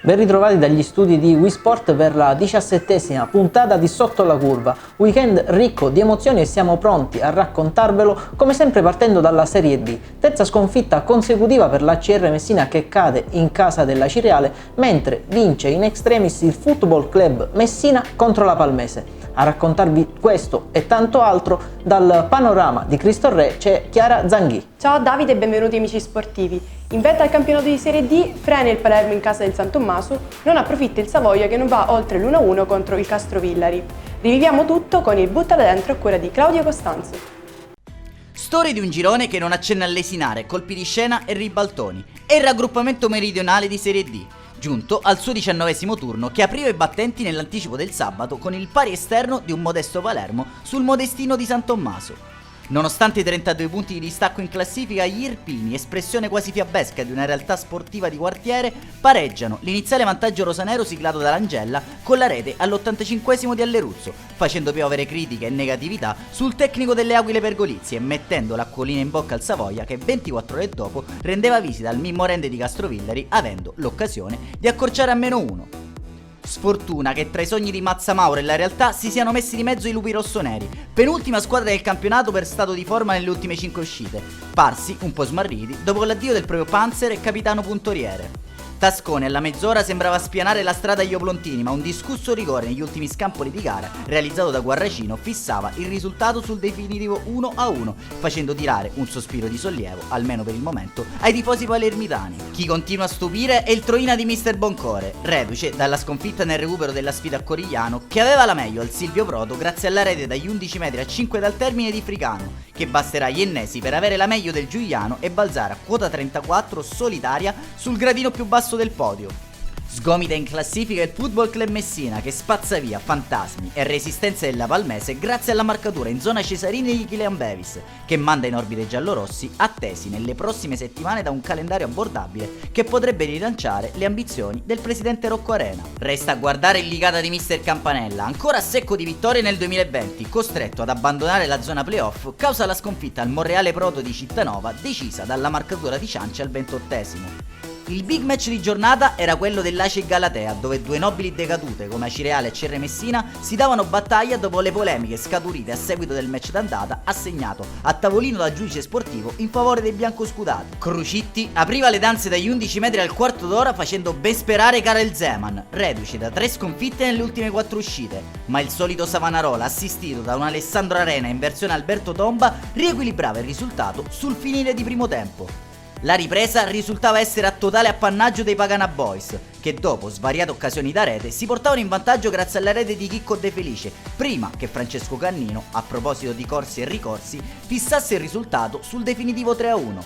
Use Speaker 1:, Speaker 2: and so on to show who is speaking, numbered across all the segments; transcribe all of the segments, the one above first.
Speaker 1: Ben ritrovati dagli studi di WeSport per la 17ª puntata di Sotto la Curva, weekend ricco di emozioni e siamo pronti a raccontarvelo come sempre partendo dalla Serie D. Terza sconfitta consecutiva per la CR Messina che cade in casa della Cireale, mentre vince in extremis il Football Club Messina contro la Palmese. A raccontarvi questo e tanto altro dal panorama di Cristo Re c'è Chiara Zanghì.
Speaker 2: Ciao Davide e benvenuti amici sportivi. In vetta al campionato di Serie D, frena il Palermo in casa del San Tommaso, non approfitta il Savoia che non va oltre l'1-1 contro il Castrovillari. Riviviamo tutto con il Buttala Dentro a cura di Claudio Costanzo.
Speaker 3: Storia di un girone che non accenna a lesinare, colpi di scena e ribaltoni. È il raggruppamento meridionale di Serie D, giunto al suo 19° turno che apriva i battenti nell'anticipo del sabato con il pari esterno di un modesto Palermo sul modestino di San Tommaso. Nonostante i 32 punti di distacco in classifica, gli irpini, espressione quasi fiabesca di una realtà sportiva di quartiere, pareggiano l'iniziale vantaggio rosanero siglato dall'Angella con la rete all'85° di Alleruzzo, facendo piovere critiche e negatività sul tecnico delle Aquile Pergolizie e mettendo l'acquolina in bocca al Savoia che 24 ore dopo rendeva visita al Mimmo Rende di Castrovillari avendo l'occasione di accorciare a -1. Sfortuna che tra i sogni di Mazza Mauro e la realtà si siano messi di mezzo i lupi rossoneri, penultima squadra del campionato per stato di forma nelle ultime 5 uscite, parsi un po' smarriti dopo l'addio del proprio Panzer e capitano puntoriere. Tascone alla mezz'ora sembrava spianare la strada agli Oplontini, ma un discusso rigore negli ultimi scampoli di gara, realizzato da Guarracino, fissava il risultato sul definitivo 1-1, facendo tirare un sospiro di sollievo, almeno per il momento, ai tifosi palermitani. Chi continua a stupire è il Troina di Mister Boncore, reduce dalla sconfitta nel recupero della sfida a Corigliano, che aveva la meglio al Silvio Proto grazie alla rete dagli 11 metri a 5 dal termine di Fricano, che basterà agli ennesi per avere la meglio del Giuliano e balzare a quota 34 solitaria sul gradino più basso del podio. Sgomita in classifica il Football Club Messina che spazza via fantasmi e resistenze della Palmese grazie alla marcatura in zona Cesarini di Kylian Bevis, che manda in orbite i giallorossi attesi nelle prossime settimane da un calendario abbordabile che potrebbe rilanciare le ambizioni del presidente Rocco Arena. Resta a guardare il Licata di Mister Campanella, ancora a secco di vittorie nel 2020, costretto ad abbandonare la zona playoff causa la sconfitta al Monreale Proto di Cittanova decisa dalla marcatura di Ciancia al 28°. Il big match di giornata era quello dell'Ace e Galatea, dove due nobili decadute come Acireale e CR Messina si davano battaglia dopo le polemiche scaturite a seguito del match d'andata assegnato a tavolino dal giudice sportivo in favore dei biancoscudati. Crucitti apriva le danze dagli 11 metri al quarto d'ora facendo ben sperare Karel Zeman, reduce da 3 sconfitte nelle ultime 4 uscite, ma il solito Savanarola, assistito da un Alessandro Arena in versione Alberto Tomba, riequilibrava il risultato sul finire di primo tempo. La ripresa risultava essere a totale appannaggio dei Pagana Boys, che dopo svariate occasioni da rete si portavano in vantaggio grazie alla rete di Chicco De Felice, prima che Francesco Cannino, a proposito di corsi e ricorsi, fissasse il risultato sul definitivo 3-1.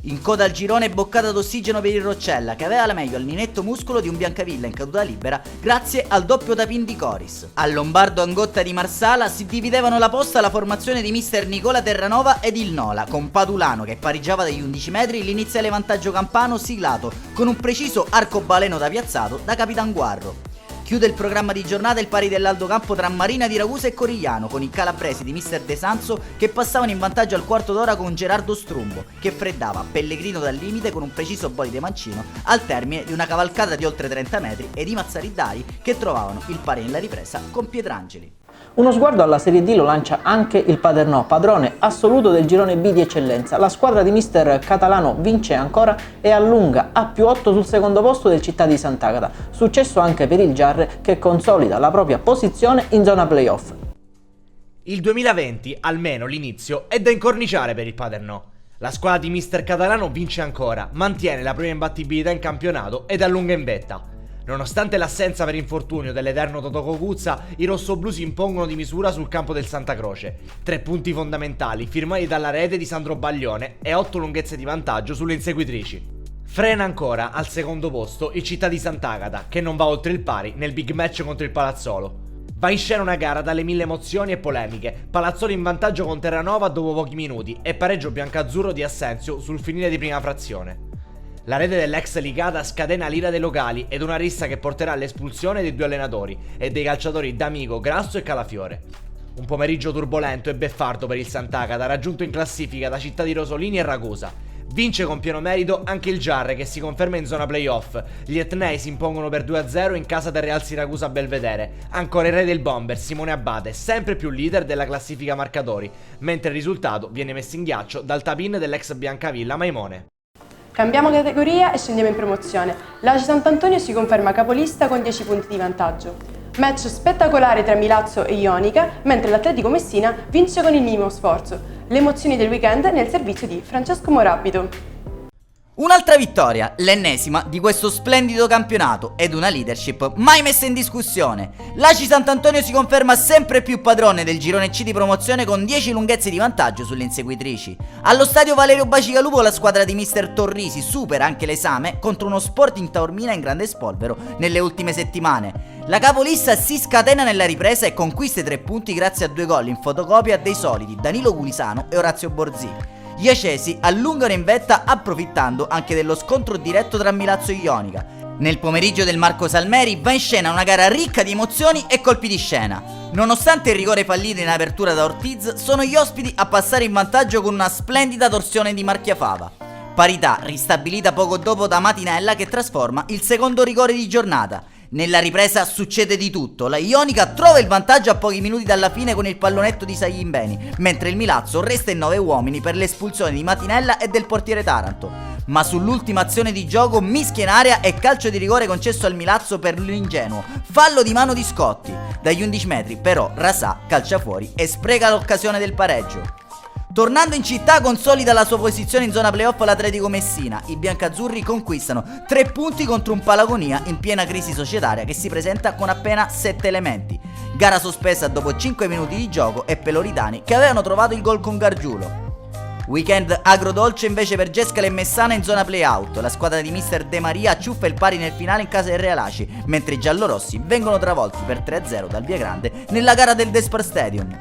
Speaker 3: In coda al girone boccata d'ossigeno per il Roccella, che aveva la meglio al ninetto muscolo di un Biancavilla in caduta libera grazie al doppio tapin di Coris. Al Lombardo Angotta di Marsala si dividevano la posta la formazione di mister Nicola Terranova ed il Nola, con Padulano che pareggiava dagli 11 metri l'iniziale vantaggio campano siglato con un preciso arcobaleno da piazzato da Capitan Guarro. Chiude il programma di giornata il pari dell'Aldo Campo tra Marina di Ragusa e Corigliano, con i calabresi di mister De Sanzo che passavano in vantaggio al quarto d'ora con Gerardo Strumbo, che freddava Pellegrino dal limite con un preciso bolide mancino al termine di una cavalcata di oltre 30 metri e di Mazzaridari che trovavano il pari nella ripresa con Pietrangeli.
Speaker 1: Uno sguardo alla Serie D lo lancia anche il Paternò, padrone assoluto del girone B di eccellenza. La squadra di mister Catalano vince ancora e allunga a +8 sul secondo posto del Città di Sant'Agata. Successo anche per il Giarre che consolida la propria posizione in zona playoff.
Speaker 4: Il 2020, almeno l'inizio, è da incorniciare per il Paternò. La squadra di mister Catalano vince ancora, mantiene la prima imbattibilità in campionato ed allunga in vetta. Nonostante l'assenza per infortunio dell'eterno Totò Cocuzza, i rossoblù si impongono di misura sul campo del Santa Croce. 3 punti fondamentali firmati dalla rete di Sandro Baglione e 8 lunghezze di vantaggio sulle inseguitrici. Frena ancora al secondo posto il Città di Sant'Agata, che non va oltre il pari nel big match contro il Palazzolo. Va in scena una gara dalle 1000 emozioni e polemiche, Palazzolo in vantaggio con Terranova dopo pochi minuti e pareggio biancazzurro di Assenzio sul finire di prima frazione. La rete dell'ex Licata scatena l'ira dei locali ed una rissa che porterà all'espulsione dei 2 allenatori e dei calciatori D'Amico, Grasso e Calafiore. Un pomeriggio turbolento e beffardo per il Sant'Agata, raggiunto in classifica da Città di Rosolini e Ragusa, Vince con pieno merito anche il Giarre, che si conferma in zona playoff. Gli etnei si impongono per 2-0 in casa del Real Siracusa a Belvedere. Ancora il re del bomber, Simone Abate, sempre più leader della classifica marcatori, mentre il risultato viene messo in ghiaccio dal tap-in dell'ex Biancavilla Maimone.
Speaker 2: Cambiamo categoria e scendiamo in promozione. L'Aci Sant'Antonio si conferma capolista con 10 punti di vantaggio. Match spettacolare tra Milazzo e Ionica, mentre l'Atletico Messina vince con il minimo sforzo. Le emozioni del weekend nel servizio di Francesco Morabito.
Speaker 3: Un'altra vittoria, l'ennesima di questo splendido campionato ed una leadership mai messa in discussione. L'Aci Sant'Antonio si conferma sempre più padrone del girone C di promozione con 10 lunghezze di vantaggio sulle inseguitrici. Allo stadio Valerio Bacigalupo la squadra di mister Torrisi supera anche l'esame contro uno Sporting Taormina in grande spolvero nelle ultime settimane. La capolista si scatena nella ripresa e conquista i 3 punti grazie a 2 gol in fotocopia dei soliti Danilo Gulisano e Orazio Borzini. Gli acesi allungano in vetta approfittando anche dello scontro diretto tra Milazzo e Ionica. Nel pomeriggio del Marco Salmeri va in scena una gara ricca di emozioni e colpi di scena. Nonostante il rigore fallito in apertura da Ortiz, sono gli ospiti a passare in vantaggio con una splendida torsione di Marchiafava. Parità ristabilita poco dopo da Matinella che trasforma il secondo rigore di giornata. Nella ripresa succede di tutto, la Ionica trova il vantaggio a pochi minuti dalla fine con il pallonetto di Saglimbeni, mentre il Milazzo resta in 9 uomini per l'espulsione di Matinella e del portiere Taranto. Ma sull'ultima azione di gioco mischia in area e calcio di rigore concesso al Milazzo per l'ingenuo, fallo di mano di Scotti. Dagli 11 metri però Rasà calcia fuori e spreca l'occasione del pareggio. Tornando in città consolida la sua posizione in zona playoff l'Atletico Messina. I biancazzurri conquistano 3 punti contro un Palagonia in piena crisi societaria che si presenta con appena 7 elementi. Gara sospesa dopo 5 minuti di gioco e Peloritani che avevano trovato il gol con Gargiulo. Weekend agrodolce invece per Gescale e Messana in zona playout. La squadra di mister De Maria acciuffa il pari nel finale in casa del Real Aci, mentre i giallorossi vengono travolti per 3-0 dal Via Grande nella gara del Despar Stadium.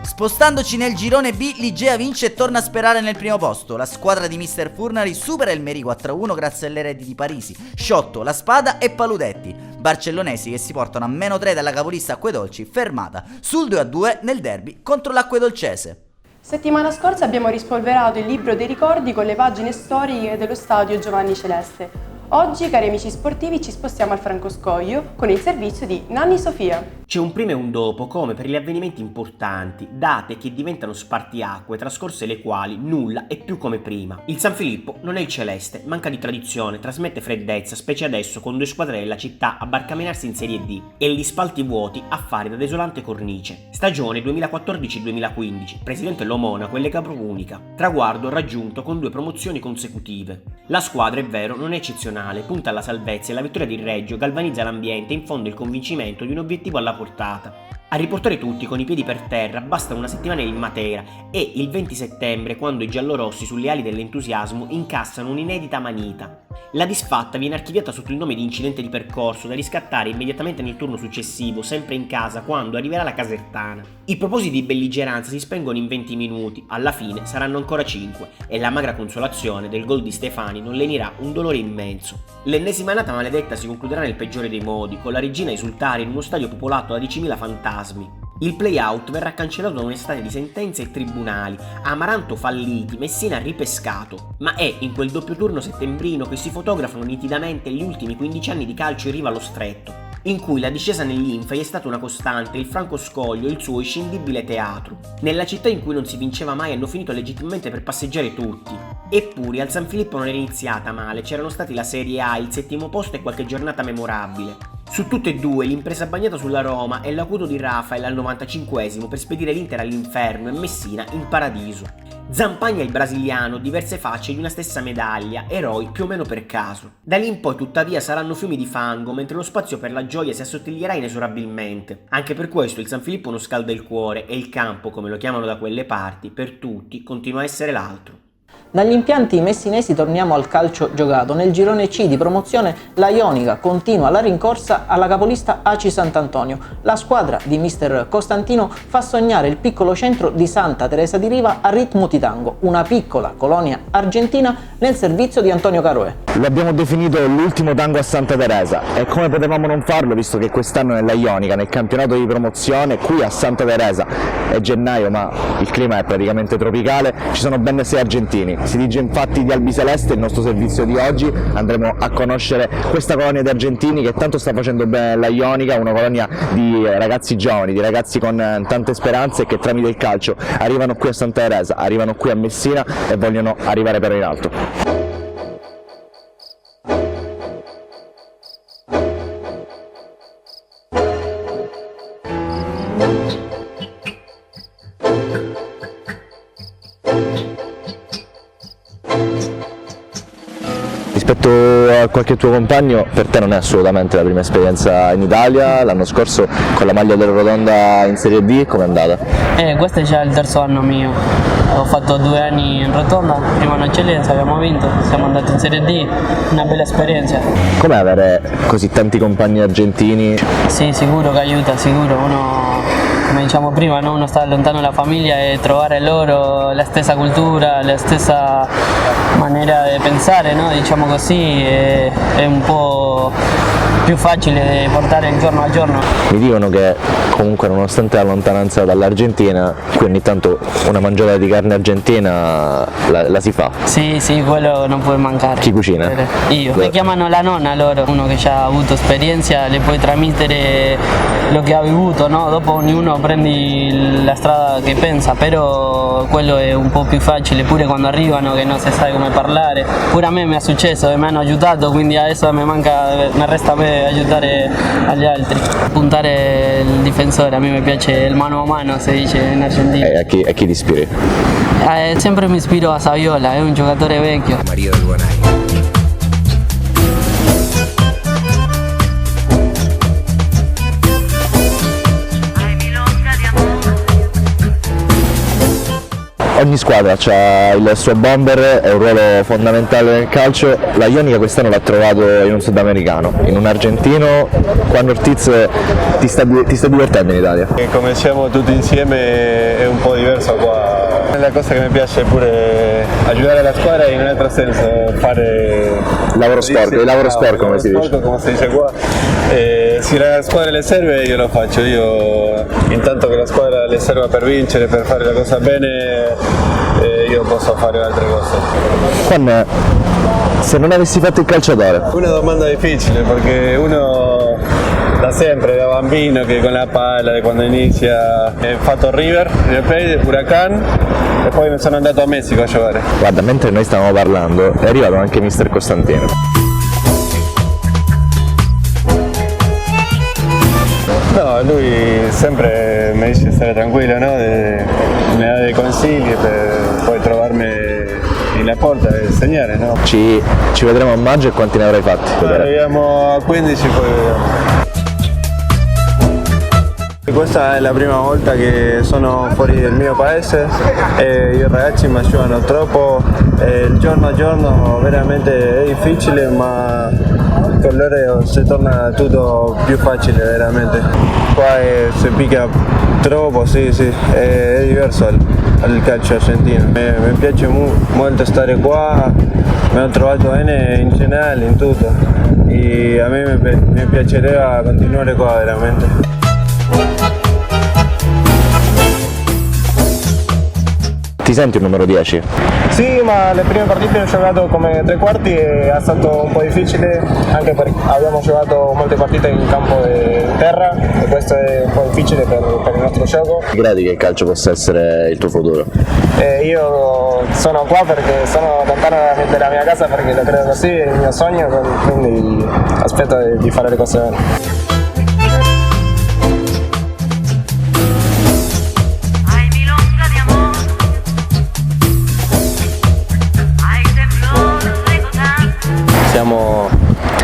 Speaker 3: Spostandoci nel girone B, l'Igea vince e torna a sperare nel primo posto. La squadra di mister Furnari supera il Meri 4-1 grazie alle reti di Parisi, Sciotto, La Spada e Paludetti. Barcellonesi che si portano a -3 dalla capolista Acquedolci, fermata sul 2-2 nel derby contro l'Acquedolcese.
Speaker 2: Settimana scorsa abbiamo rispolverato il libro dei ricordi con le pagine storiche dello stadio Giovanni Celeste. Oggi, cari amici sportivi, ci spostiamo al Francoscoglio con il servizio di Nanni Sofia.
Speaker 5: C'è un prima e un dopo, come per gli avvenimenti importanti, date che diventano spartiacque, trascorse le quali nulla è più come prima. Il San Filippo non è il celeste, manca di tradizione, trasmette freddezza, specie adesso con 2 squadre della città a barcamenarsi in Serie D e gli spalti vuoti a fare da desolante cornice. Stagione 2014-2015, presidente Lo Monaco e le capro unica, traguardo raggiunto con 2 promozioni consecutive. La squadra, è vero, non è eccezionale, punta alla salvezza e la vittoria di Reggio galvanizza l'ambiente e infonde il convincimento di un obiettivo alla portata. A riportare tutti con i piedi per terra basta una settimana in Matera e il 20 settembre, quando i giallorossi sulle ali dell'entusiasmo incassano un'inedita manita. La disfatta viene archiviata sotto il nome di incidente di percorso, da riscattare immediatamente nel turno successivo, sempre in casa, quando arriverà la Casertana. I propositi di belligeranza si spengono in 20 minuti, alla fine saranno ancora 5 e la magra consolazione del gol di Stefani non lenirà un dolore immenso. L'ennesima annata maledetta si concluderà nel peggiore dei modi, con la regina a esultare in uno stadio popolato da 10.000 fantasmi. Il play-out verrà cancellato da un'estate di sentenze e tribunali, Amaranto falliti, Messina ripescato, ma è in quel doppio turno settembrino che si fotografano nitidamente gli ultimi 15 anni di calcio in riva allo stretto, in cui la discesa negli inferi è stata una costante, il Francoscoglio il suo inscindibile teatro. Nella città in cui non si vinceva mai hanno finito legittimamente per passeggiare tutti. Eppure al San Filippo non era iniziata male, c'erano stati la Serie A, il 7° posto e qualche giornata memorabile. Su tutte e due l'impresa bagnata sulla Roma e l'acuto di Rafael al 95esimo per spedire l'Inter all'inferno e Messina in paradiso. Zampagna il brasiliano, diverse facce di una stessa medaglia, eroi più o meno per caso. Da lì in poi tuttavia saranno fiumi di fango, mentre lo spazio per la gioia si assottiglierà inesorabilmente. Anche per questo il San Filippo non scalda il cuore e il campo, come lo chiamano da quelle parti, per tutti continua a essere l'altro.
Speaker 1: Dagli impianti messinesi torniamo al calcio giocato. Nel girone C di promozione la Ionica continua la rincorsa alla capolista Aci Sant'Antonio. La squadra di mister Costantino fa sognare il piccolo centro di Santa Teresa di Riva a ritmo di tango, una piccola colonia argentina nel servizio di Antonio Caroe.
Speaker 6: Lo abbiamo definito l'ultimo tango a Santa Teresa e come potevamo non farlo visto che quest'anno nella Ionica, nel campionato di promozione, qui a Santa Teresa è gennaio ma il clima è praticamente tropicale, ci sono ben 6 argentini. Si dice infatti di Albiceleste, il nostro servizio di oggi, andremo a conoscere questa colonia di argentini che tanto sta facendo bene la Ionica, una colonia di ragazzi giovani, di ragazzi con tante speranze che tramite il calcio arrivano qui a Santa Teresa, arrivano qui a Messina e vogliono arrivare però in alto. Rispetto a qualche tuo compagno, per te non è assolutamente la prima esperienza in Italia, l'anno scorso con la maglia della Rotonda in Serie D, com'è andata?
Speaker 7: Questo è già il terzo anno mio, ho fatto 2 anni in Rotonda, prima in eccellenza, abbiamo vinto, siamo andati in Serie D, una bella esperienza.
Speaker 6: Com'è avere così tanti compagni argentini?
Speaker 7: Sì, sicuro che aiuta, sicuro, come diciamo prima, no? Uno sta lontano dalla famiglia e trovare loro la stessa cultura, la stessa maniera di pensare, no? Diciamo così, è un po' più facile portare il giorno a giorno.
Speaker 6: Mi dicono che comunque nonostante la lontananza dall'Argentina, qui ogni tanto una mangiata di carne argentina la si fa.
Speaker 7: Sì, quello non può mancare.
Speaker 6: Chi cucina?
Speaker 7: Io. Le chiamano la nonna loro, uno che già ha avuto esperienza le puoi trasmettere lo che ha vivuto, no? Dopo ognuno prendi la strada che pensa, però quello è un po' più facile, pure quando arrivano che non si sa come parlare. Pure a me mi è successo e mi hanno aiutato, quindi adesso mi resta a me aiutare agli altri. Puntare il difensore, a me mi piace il mano a mano, si dice in Argentina.
Speaker 6: E a chi ti ispiri?
Speaker 7: Sempre mi ispiro a Saviola, è un giocatore vecchio.
Speaker 8: Mario del Guanay.
Speaker 6: Ogni squadra ha il suo bomber, è un ruolo fondamentale nel calcio. La Ionica quest'anno l'ha trovato in un sudamericano, in un argentino. Juan Ortiz ti sta divertendo in Italia?
Speaker 9: Come siamo tutti insieme è un po' diverso qua. La cosa che mi piace pure aiutare la squadra in un altro senso, fare
Speaker 6: lavoro sport come si dice.
Speaker 9: Come si dice qua. Se la squadra le serve io lo faccio, io intanto che la squadra le serva per vincere, per fare la cosa bene, io posso fare altre cose.
Speaker 6: Juan, se non avessi fatto il calciatore?
Speaker 9: Una domanda difficile perché uno da sempre, da bambino, che con la palla, quando inizia, ho fatto River Plate, Huracán e poi mi sono andato a Messico a giocare.
Speaker 6: Guarda, mentre noi stavamo parlando è arrivato anche mister Costantino.
Speaker 9: No, lui sempre mi dice stare tranquillo, no? Mi dà dei consigli per poi trovarmi nella porta e segnare, no?
Speaker 6: Ci vedremo a maggio e quanti ne avrai fatti?
Speaker 9: Arriviamo a 15 poi vediamo. Questa è la prima volta che sono fuori del mio paese e i ragazzi mi aiutano troppo, il giorno a giorno veramente è difficile, ma con loro si torna tutto più facile veramente. Qua si picca troppo, sì, è diverso al calcio argentino. Mi piace molto stare qua, mi ho trovato bene in generale, in tutto, e a me mi piacerebbe continuare qua veramente.
Speaker 6: Ti senti un numero 10?
Speaker 10: Sì, ma le prime partite ho giocato come tre quarti e è stato un po' difficile anche perché abbiamo giocato molte partite in campo di terra e questo è un po' difficile per il nostro gioco.
Speaker 6: Credi che il calcio possa essere il tuo futuro?
Speaker 10: Io sono qua perché sono lontano dalla mia casa perché lo credo così, è il mio sogno, quindi aspetto di fare le cose bene.
Speaker 11: Stiamo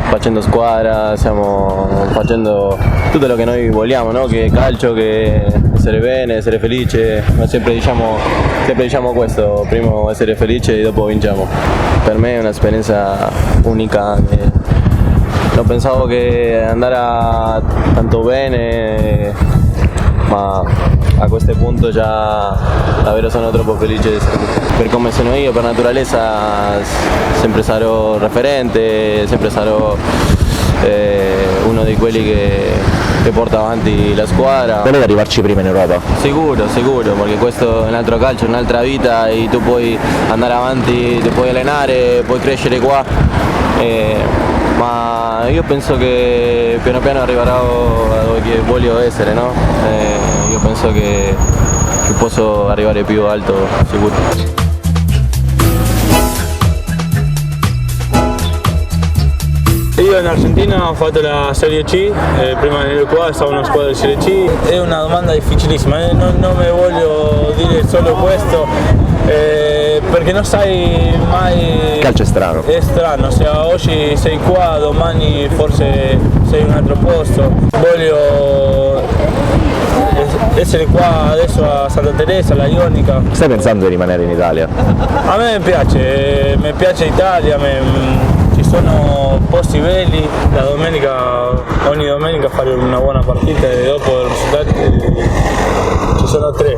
Speaker 11: facendo squadra, stiamo facendo tutto quello che noi vogliamo, no? Che calcio, che essere bene, essere felice, ma sempre diciamo questo, prima essere felice e dopo vinciamo. Per me è un'esperienza unica, non pensavo che andare tanto bene, ma a questo punto già davvero sono troppo felice di essere qui. Per come sono io, per naturalezza, sempre sarò referente, sempre sarò uno di quelli che porta avanti la squadra.
Speaker 6: Volete arrivarci prima in Europa?
Speaker 11: Sicuro, perché questo è un altro calcio, un'altra vita e tu puoi andare avanti, ti puoi allenare, puoi crescere qua. Ma io penso che piano piano arriverò a dove voglio essere, no? Io penso che posso arrivare più alto, sicuro.
Speaker 8: Io in Argentina ho fatto la Serie C, prima di venire qua stavo in una squadra di Serie C. È una domanda difficilissima, non mi voglio dire solo questo, perché non sai mai...
Speaker 6: Il calcio è strano.
Speaker 8: È strano, se oggi sei qua, domani forse sei in un altro posto. Voglio essere qua adesso a Santa Teresa, alla Ionica.
Speaker 6: Stai pensando di rimanere in Italia?
Speaker 8: A me mi piace l'Italia, ci sono posti belli, ogni domenica fare una buona partita e dopo i risultati ci sono 3.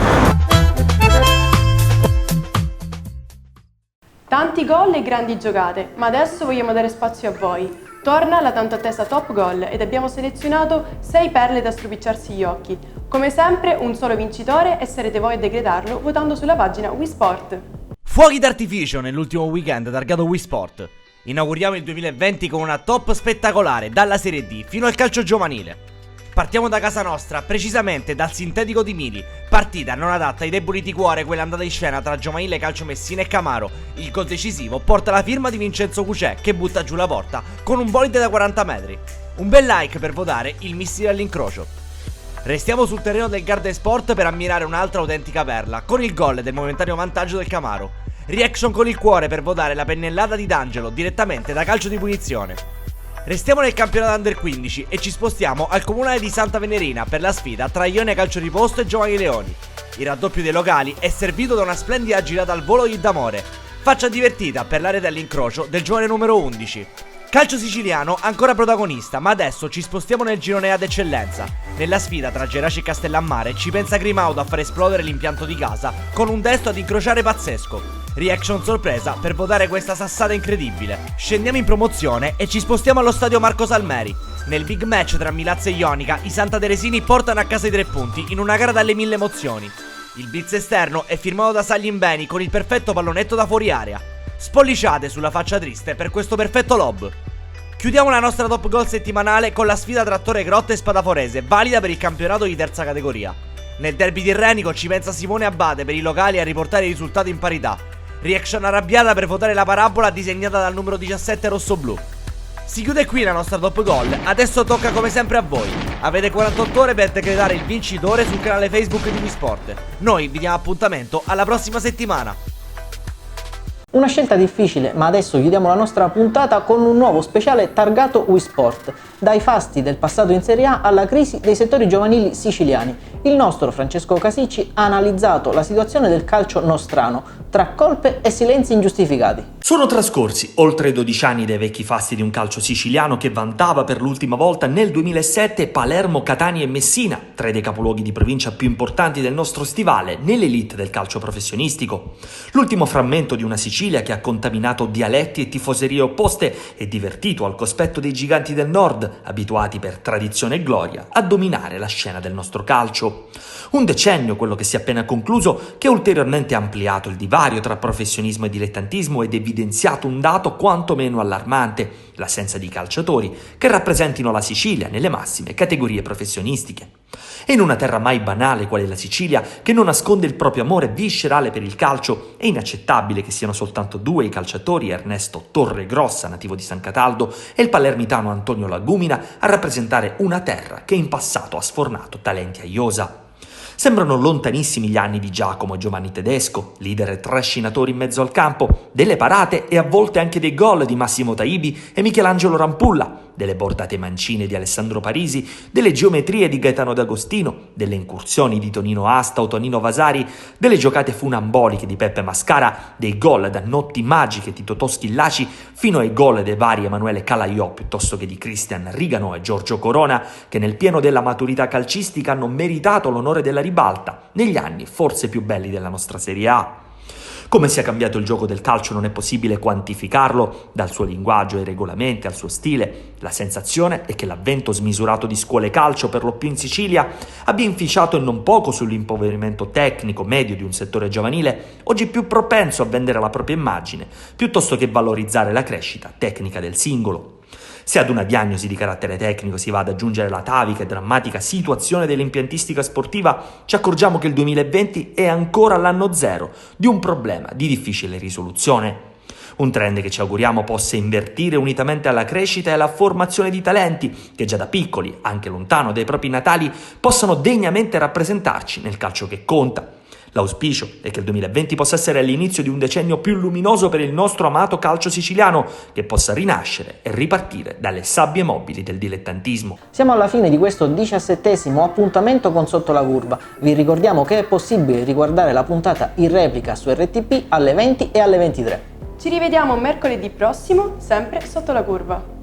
Speaker 2: Tanti gol e grandi giocate, ma adesso vogliamo dare spazio a voi. Torna la tanto attesa Top Goal ed abbiamo selezionato 6 perle da stropicciarsi gli occhi. Come sempre un solo vincitore e sarete voi a decretarlo votando sulla pagina Wii Sport.
Speaker 4: Fuochi d'artificio nell'ultimo weekend targato Wii Sport. Inauguriamo il 2020 con una top spettacolare dalla Serie D fino al calcio giovanile. Partiamo da casa nostra, precisamente dal sintetico di Mili, partita non adatta ai deboli di cuore, quella andata in scena tra giovanile calcio Messina e Camaro. Il gol decisivo porta la firma di Vincenzo Cucè che butta giù la porta con un bolide da 40 metri. Un bel like per votare il missile all'incrocio. Restiamo sul terreno del Garden Sport per ammirare un'altra autentica perla, con il gol del momentaneo vantaggio del Camaro. Reaction con il cuore per votare la pennellata di D'Angelo direttamente da calcio di punizione. Restiamo nel campionato Under 15 e ci spostiamo al comunale di Santa Venerina per la sfida tra Ionia Calcio Riposto e Giovani Leoni. Il raddoppio dei locali è servito da una splendida girata al volo di D'Amore, faccia divertita per l'area dell'incrocio del giovane numero 11. Calcio siciliano ancora protagonista, ma adesso ci spostiamo nel girone A d'eccellenza. Nella sfida tra Geraci e Castellammare ci pensa Grimaudo a far esplodere l'impianto di casa con un destro ad incrociare pazzesco. Reaction sorpresa per votare questa sassata incredibile. Scendiamo in promozione e ci spostiamo allo stadio Marco Salmeri. Nel big match tra Milazzo e Ionica, i santateresini portano a casa i 3 punti in una gara dalle 1000 emozioni. Il blitz esterno è firmato da Saglimbeni con il perfetto pallonetto da fuori area. Spolliciate sulla faccia triste per questo perfetto lob. Chiudiamo la nostra top goal settimanale con la sfida tra Torre Grotta e Spadaforese, valida per il campionato di terza categoria. Nel derby tirrenico ci pensa Simone Abbate per i locali a riportare i risultati in parità. Reaction arrabbiata per votare la parabola disegnata dal numero 17 rossoblu. Si chiude qui la nostra top goal, adesso tocca come sempre a voi. Avete 48 ore per decretare il vincitore sul canale Facebook di Wii Sport. Noi vi diamo appuntamento alla prossima settimana.
Speaker 1: Una scelta difficile, ma adesso chiudiamo la nostra puntata con un nuovo speciale targato Wii Sport, dai fasti del passato in Serie A alla crisi dei settori giovanili siciliani. Il nostro Francesco Casicci ha analizzato la situazione del calcio nostrano, tra colpe e silenzi ingiustificati.
Speaker 12: Sono trascorsi oltre 12 anni dai vecchi fasti di un calcio siciliano che vantava per l'ultima volta nel 2007 Palermo, Catania e Messina, 3 dei capoluoghi di provincia più importanti del nostro stivale, nell'elite del calcio professionistico. L'ultimo frammento di una Sicilia che ha contaminato dialetti e tifoserie opposte e divertito al cospetto dei giganti del nord, abituati per tradizione e gloria a dominare la scena del nostro calcio. Un decennio, quello che si è appena concluso, che ha ulteriormente ampliato il divario tra professionismo e dilettantismo ed evidenziato un dato quantomeno allarmante: l'assenza di calciatori che rappresentino la Sicilia nelle massime categorie professionistiche. E in una terra mai banale quale la Sicilia, che non nasconde il proprio amore viscerale per il calcio, è inaccettabile che siano soltanto 2 i calciatori, Ernesto Torregrossa, nativo di San Cataldo, e il palermitano Antonio Lagumina, a rappresentare una terra che in passato ha sfornato talenti a iosa. Sembrano lontanissimi gli anni di Giacomo e Giovanni Tedesco, leader e trascinatori in mezzo al campo, delle parate e a volte anche dei gol di Massimo Taibi e Michelangelo Rampulla, delle bordate mancine di Alessandro Parisi, delle geometrie di Gaetano D'Agostino, delle incursioni di Tonino Asta o Tonino Vasari, delle giocate funamboliche di Peppe Mascara, dei gol da notti magiche di Totò Schillaci, fino ai gol dei vari Emanuele Calaiò piuttosto che di Cristian Rigano e Giorgio Corona, che nel pieno della maturità calcistica hanno meritato l'onore della ribalta negli anni forse più belli della nostra Serie A. Come sia cambiato il gioco del calcio non è possibile quantificarlo, dal suo linguaggio ai regolamenti, al suo stile. La sensazione è che l'avvento smisurato di scuole calcio, per lo più in Sicilia, abbia inficiato e non poco sull'impoverimento tecnico medio di un settore giovanile, oggi più propenso a vendere la propria immagine, piuttosto che valorizzare la crescita tecnica del singolo. Se ad una diagnosi di carattere tecnico si va ad aggiungere l'atavica e drammatica situazione dell'impiantistica sportiva, ci accorgiamo che il 2020 è ancora l'anno zero di un problema di difficile risoluzione. Un trend che ci auguriamo possa invertire unitamente alla crescita e alla formazione di talenti che già da piccoli, anche lontano dai propri natali, possano degnamente rappresentarci nel calcio che conta. L'auspicio è che il 2020 possa essere l'inizio di un decennio più luminoso per il nostro amato calcio siciliano, che possa rinascere e ripartire dalle sabbie mobili del dilettantismo.
Speaker 1: Siamo alla fine di questo 17° appuntamento con Sotto la Curva. Vi ricordiamo che è possibile riguardare la puntata in replica su RTP alle 20 e alle 23.
Speaker 2: Ci rivediamo mercoledì prossimo, sempre Sotto la Curva.